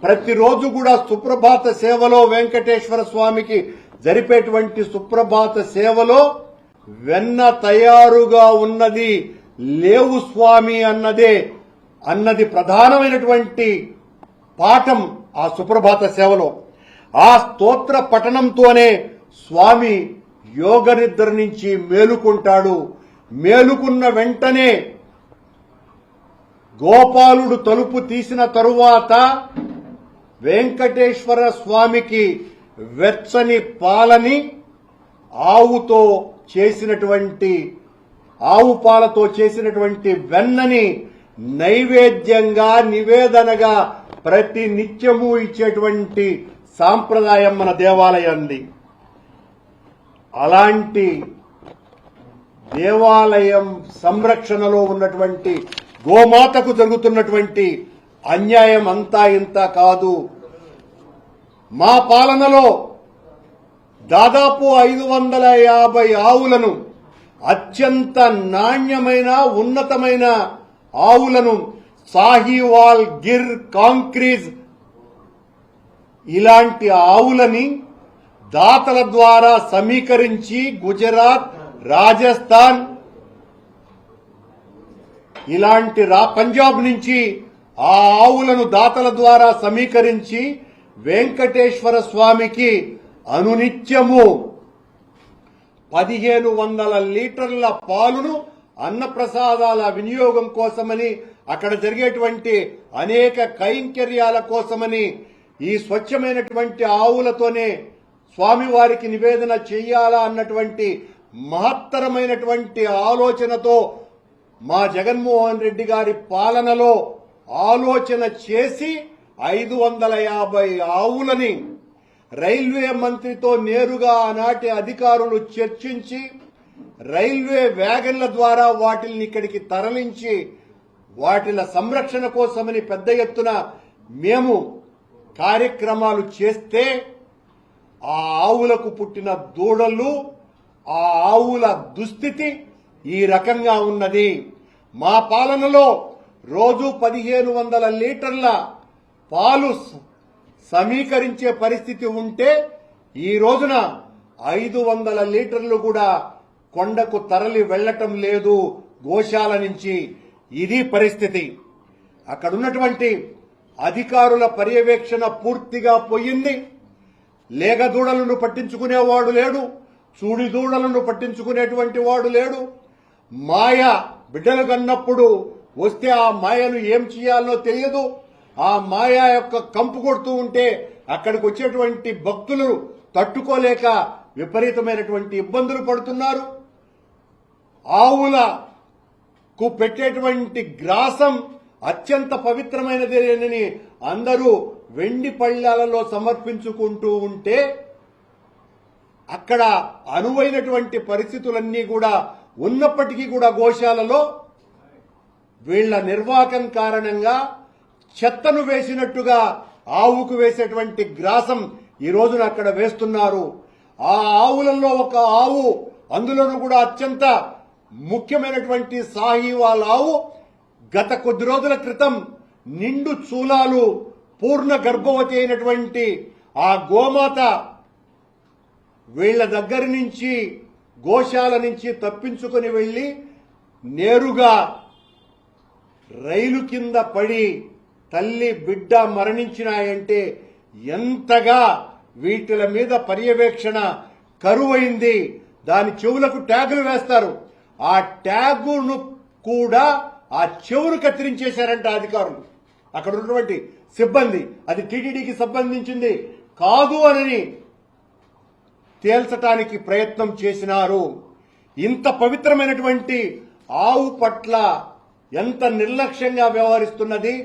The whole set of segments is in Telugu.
ప్రతిరోజు కూడా సుప్రభాత సేవలో వెంకటేశ్వర స్వామికి జరిపేటువంటి సుప్రభాత సేవలో వెన్న తయారుగా ఉన్నది లేవు స్వామి అన్నది ప్రధానమైనటువంటి పాఠం ఆ సుప్రభాత సేవలో. ఆ స్తోత్ర పఠనంతోనే స్వామి యోగ నిద్ర నుంచి మేలుకుంటాడు. మేలుకున్న వెంటనే గోపాలుడు తలుపు తీసిన తరువాత వెంకటేశ్వర స్వామికి వెచ్చని పాలని ఆవు పాలతో చేసినటువంటి వెన్నని నైవేద్యంగా నివేదనగా ప్రతి నిత్యము ఇచ్చేటువంటి సాంప్రదాయం మన దేవాలయంది. అలాంటి దేవాలయం సంరక్షణలో ఉన్నటువంటి గోమాతకు జరుగుతున్నటువంటి అన్యాయం అంతా ఇంత కాదు. మా పాలనలో దాదాపు 550 ఆవులను, అత్యంత నాణ్యమైన ఉన్నతమైన ఆవులను, సాహివాల్, గిర్, కాంక్రీజ్ ఇలాంటి ఆవులని దాతల ద్వారా సమీకరించి గుజరాత్, రాజస్థాన్ ఇలాంటి పంజాబ్ నుంచి ఆ ఆవులను దాతల ద్వారా సమీకరించి వెంకటేశ్వర స్వామికి అనునిత్యము 1500 లీటర్ల పాలును అన్నప్రసాదాల వినియోగం కోసమని, అక్కడ జరిగేటువంటి అనేక కైంకర్యాల కోసమని ఈ స్వచ్ఛమైనటువంటి ఆవులతోనే స్వామివారికి నివేదన చెయ్యాలా అన్నటువంటి మహత్తరమైనటువంటి ఆలోచనతో మా జగన్మోహన్ రెడ్డి గారి పాలనలో ఆలోచన చేసి 550 ఆవులని రైల్వే మంత్రితో నేరుగా ఆనాటి అధికారులు చర్చించి రైల్వే వ్యాగన్ల ద్వారా వాటిని ఇక్కడికి తరలించి వాటిల సంరక్షణ కోసమని పెద్ద ఎత్తున మేము కార్యక్రమాలు చేస్తే ఆ ఆవులకు పుట్టిన దూడలు, ఆ ఆవుల దుస్థితి ఈ రకంగా ఉన్నది. మా పాలనలో రోజు 1500 లీటర్ల పాలు సమీకరించే పరిస్థితి ఉంటే ఈ రోజున 500 లీటర్లు కూడా కొండకు తరలి వెళ్లటం లేదు గోశాల నుంచి. ఇది పరిస్థితి. అక్కడున్నటువంటి అధికారుల పర్యవేక్షణ పూర్తిగా పోయింది. లేగ దూడలను పట్టించుకునేవాడు లేడు, చూడి దూడలను పట్టించుకునేటువంటి వాడు లేడు. మాయ బిడ్డలు కన్నప్పుడు వస్తే ఆ మాయను ఏం చేయాలో తెలియదు. ఆ మాయ యొక్క కంపు కొడుతూ ఉంటే అక్కడికి వచ్చేటువంటి భక్తులు తట్టుకోలేక విపరీతమైనటువంటి ఇబ్బందులు పడుతున్నారు. ఆవులకు పెట్టేటువంటి గ్రాసం అత్యంత పవిత్రమైనదేనని అందరూ వెండి పళ్ళాలలో సమర్పించుకుంటూ ఉంటే అక్కడ అనువైనటువంటి పరిస్థితులన్నీ కూడా ఉన్నప్పటికీ కూడా గోశాలలో వీళ్ల నిర్వాహకం కారణంగా చెత్తను వేసినట్టుగా ఆవుకు వేసేటువంటి గ్రాసం ఈ రోజున అక్కడ వేస్తున్నారు. ఆ ఆవులలో ఒక ఆవు, అందులోనూ కూడా అత్యంత ముఖ్యమైనటువంటి సాహివాల్ ఆవు గత కొద్ది రోజుల క్రితం నిండు చూలాలు పూర్ణ గర్భవతి అయినటువంటి ఆ గోమాత వీళ్ల దగ్గర నుంచి గోశాల నుంచి తప్పించుకొని వెళ్లి నేరుగా రైలు కింద పడి తల్లి బిడ్డ మరణించినాయంటే ఎంతగా వీటిల మీద పర్యవేక్షణ కరువైంది. దాని చెవులకు ట్యాగులు వేస్తారు. ఆ ట్యాగును కూడా ఆ చెవును కత్తిరించేశారంట అధికారులు. అక్కడ ఉన్నటువంటి సిబ్బంది అది టీటీడీకి సంబంధించింది కాదు అని తేల్చడానికి ప్రయత్నం చేసినారు. ఇంత పవిత్రమైనటువంటి ఆవు పట్ల ఎంత నిర్లక్ష్యంగా వ్యవహరిస్తున్నది.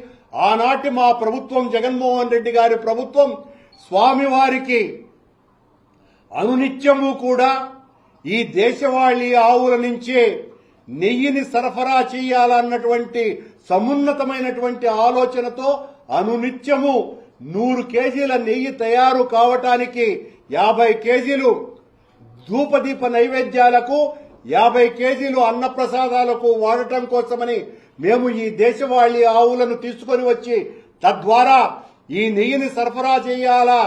ఆనాటి మా ప్రభుత్వం, జగన్మోహన్ రెడ్డి గారి ప్రభుత్వం, స్వామివారికి అనునిత్యము కూడా ఈ దేశవాళీ ఆవుల నుంచే నెయ్యిని సరఫరా చేయాలన్నటువంటి సమున్నతమైనటువంటి ఆలోచనతో అనునిత్యము 100 కేజీల నెయ్యి తయారు కావటానికి 50 కేజీలు ధూపదీప నైవేద్యాలకు, 50 కేజీలు అన్నప్రసాదాలకు వాడటం కోసమని మేము ఈ దేశవాళీ ఆవులను తీసుకొని వచ్చి తద్వారా ఈ నెయ్యిని సరఫరా చేయాలా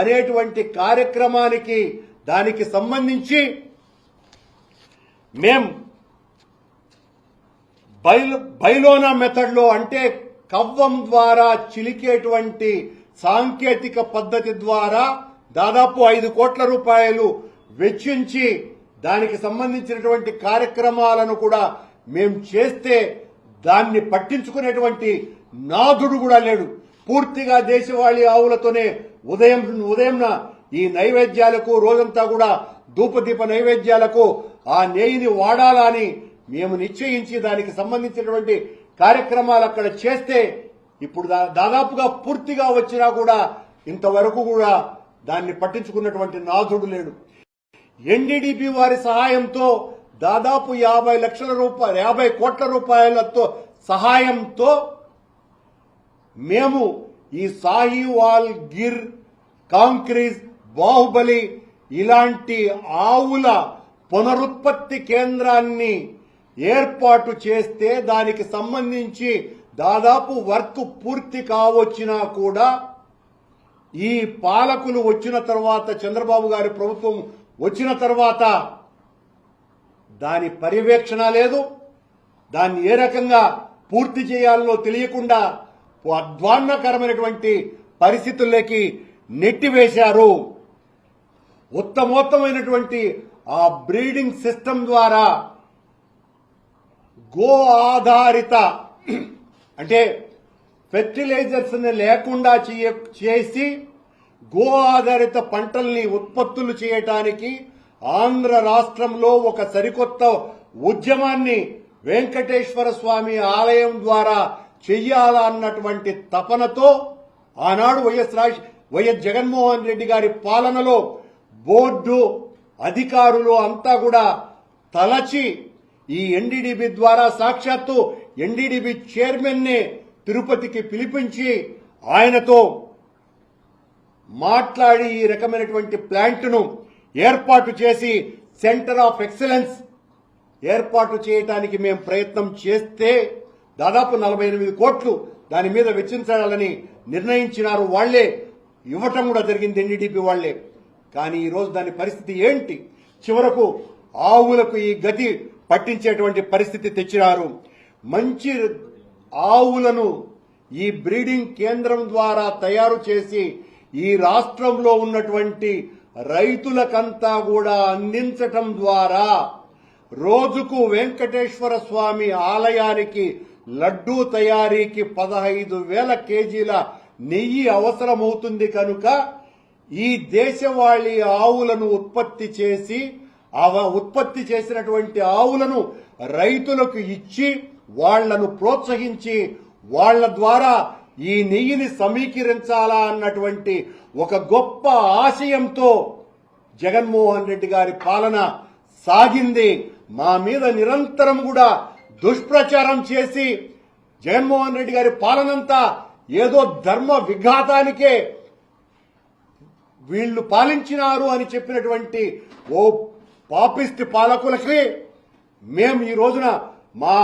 అనేటువంటి కార్యక్రమానికి దానికి సంబంధించి మేం బైలోనా మెథడ్ లో అంటే కవ్వం ద్వారా చిలికేటువంటి సాంకేతిక పద్ధతి ద్వారా దాదాపు 5 కోట్ల రూపాయలు వెచ్చించి దానికి సంబంధించినటువంటి కార్యక్రమాలను కూడా మేం చేస్తే దాన్ని పట్టించుకునేటువంటి నాథుడు కూడా లేడు. పూర్తిగా దేశవాళీ ఆవులతోనే ఉదయంన ఈ నైవేద్యాలకు రోజంతా కూడా ధూపదీప నైవేద్యాలకు ఆ నెయ్యిని వాడాలా అని మేము నిశ్చయించి దానికి సంబంధించినటువంటి కార్యక్రమాలు అక్కడ చేస్తే ఇప్పుడు దాదాపుగా పూర్తిగా వచ్చినా కూడా ఇంతవరకు కూడా దాన్ని పట్టించుకున్నటువంటి నాథుడు లేడు. ఎన్డీడీపీ వారి సహాయంతో దాదాపు 50 కోట్ల రూపాయలతో సహాయంతో మేము ఈ సాహివాల్, గిర్, కాంక్రీజ్, బాహుబలి ఇలాంటి ఆవుల పునరుత్పత్తి కేంద్రాన్ని ఏర్పాటు చేస్తే దానికి సంబంధించి దాదాపు వర్క్ పూర్తి కావచ్చినా కూడా ఈ పాలకులు వచ్చిన తర్వాత, చంద్రబాబు గారి ప్రభుత్వం వచ్చిన తర్వాత దాని పర్యవేక్షణ లేదు. దాన్ని ఏ రకంగా పూర్తి చేయాలో తెలియకుండా అధ్వాన్నకరమైనటువంటి పరిస్థితుల్లోకి నెట్టివేశారు. ఉత్తమోత్తమైనటువంటి ఆ బ్రీడింగ్ సిస్టమ్ ద్వారా గో ఆధారిత అంటే ఫెర్టిలైజర్స్ లేకుండా చేసి గో ఆధారిత పంటల్ని ఉత్పత్తులు చేయటానికి ఆంధ్ర రాష్ట్రంలో ఒక సరికొత్త ఉద్యమాన్ని వెంకటేశ్వర స్వామి ఆలయం ద్వారా చెయ్యాలన్నటువంటి తపనతో ఆనాడు వైఎస్ జగన్మోహన్ రెడ్డి గారి పాలనలో బోర్డు అధికారులు అంతా కూడా తలచి ఈ ఎన్డీడీబీ ద్వారా సాక్షాత్తు ఎన్డీడీబీ చైర్మన్ ని తిరుపతికి పిలిపించి ఆయనతో మాట్లాడి ఈ రకమైనటువంటి ప్లాంట్ ను ఏర్పాటు చేసి సెంటర్ ఆఫ్ ఎక్సలెన్స్ ఏర్పాటు చేయడానికి మేము ప్రయత్నం చేస్తే దాదాపు 48 కోట్లు దాని మీద వెచ్చించాలని నిర్ణయించినారు. వాళ్లే ఇవ్వటం కూడా జరిగింది, ఎన్డీడీపీ వాళ్లే. కానీ ఈ రోజు దాని పరిస్థితి ఏంటి? చివరకు ఆవులకు ఈ గతి పట్టించేటువంటి పరిస్థితి తెచ్చినారు. మంచి ఆవులను ఈ బ్రీడింగ్ కేంద్రం ద్వారా తయారు చేసి ఈ రాష్ట్రంలో ఉన్నటువంటి రైతులకంతా కూడా అందించటం ద్వారా రోజుకు వెంకటేశ్వర స్వామి ఆలయానికి లడ్డూ తయారీకి 15,000 కేజీల నెయ్యి అవసరమవుతుంది. కనుక ఈ దేశవాళీ ఆవులను ఉత్పత్తి చేసినటువంటి ఆవులను రైతులకు ఇచ్చి వాళ్లను ప్రోత్సహించి వాళ్ల ద్వారా ఈ నెయ్యిని సమీకరించాలా అన్నటువంటి ఒక గొప్ప ఆశయంతో జగన్మోహన్ రెడ్డి గారి పాలన సాగింది. మా మీద నిరంతరం కూడా దుష్ప్రచారం చేసి జగన్మోహన్ రెడ్డి గారి పాలనంతా ఏదో ధర్మ విఘాతానికే వీళ్లు పాలించినారు అని చెప్పినటువంటి ఓ పాపిస్ట్ పాలకులకి మేము ఈ రోజున మా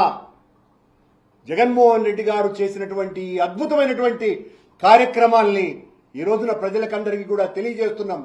జగన్మోహన్ రెడ్డి గారు చేసినటువంటి అద్భుతమైనటువంటి కార్యక్రమాల్ని ఈ రోజున ప్రజలకందరికీ కూడా తెలియజేస్తున్నాం.